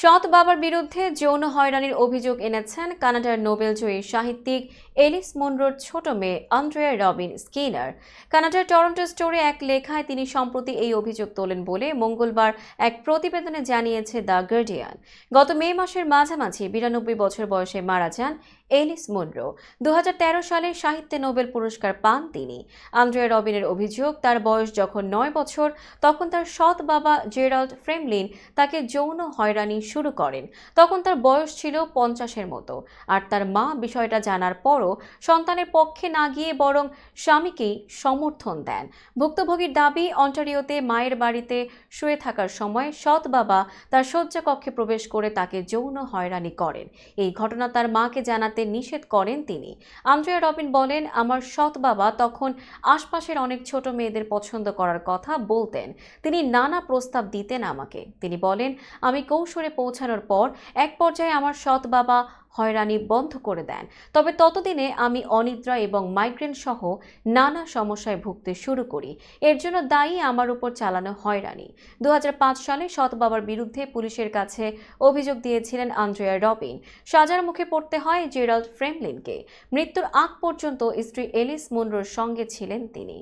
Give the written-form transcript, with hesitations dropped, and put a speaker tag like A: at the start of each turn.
A: সৎ বাবার বিরুদ্ধে যৌন হয়রানির অভিযোগ এনেছেন কানাডার নোবেলজয়ী সাহিত্যিক এলিস মুনরোর ছোট মেয়ে আন্দ্রেয়া রবিন স্কিনার। কানাডার টরন্টো স্টোরে এক লেখায় তিনি সম্প্রতি এই অভিযোগ তোলেন বলে মঙ্গলবার এক প্রতিবেদনে জানিয়েছে দ্য গার্ডিয়ান। গত মে মাসের মাঝামাঝি 92 বছর বয়সে মারা যান এলিস মুনরো। 2013 সালে সাহিত্যে নোবেল পুরস্কার পান তিনি। আন্দ্রেয়া রবিনের অভিযোগ, তার বয়স যখন 9 বছর তখন তার সৎ বাবা জেরাল্ড ফ্রেমলিন তাকে যৌন হয়রানি শুরু করেন। তখন তার বয়স ছিল 50-এর মতো। আর তার মা বিষয়টা জানার পরও সন্তানের পক্ষে না গিয়ে বরং স্বামীকেই সমর্থন দেন। ভুক্তভোগীর দাবি, অন্টারিওতে মায়ের বাড়িতে শুয়ে থাকার সময় সৎ বাবা তার শয্যাকক্ষে প্রবেশ করে তাকে যৌন হয়রানি করেন। এই ঘটনা তার মাকে জানাতে নিষেধ করেন তিনি। আন্দ্রেয়া রবিন বলেন, আমার সৎ বাবা তখন আশপাশের অনেক ছোট মেয়েদের পছন্দ করার কথা বলতেন। তিনি নানা প্রস্তাব দিতেন আমাকে। তিনি বলেন, আমি কৌশলে পৌঁছানোর পর এক পর্যায়ে আমার সৎ বাবা হয়রানি বন্ধ করে দেন। তবে ততদিনে আমি অনিদ্রা এবং মাইগ্রেন সহ নানা সমস্যায় ভুগতে শুরু করি। এর জন্য দায়ী আমার উপর চালানো হয়রানি। 2005 সালে সৎ বাবার বিরুদ্ধে পুলিশের কাছে অভিযোগ দিয়েছিলেন আন্দ্রেয়া রবিন। সাজার মুখে পড়তে হয় জেরাল্ড ফ্রেমলিনকে। মৃত্যুর আগ পর্যন্ত স্ত্রী এলিস মুনরোর সঙ্গে ছিলেন তিনি।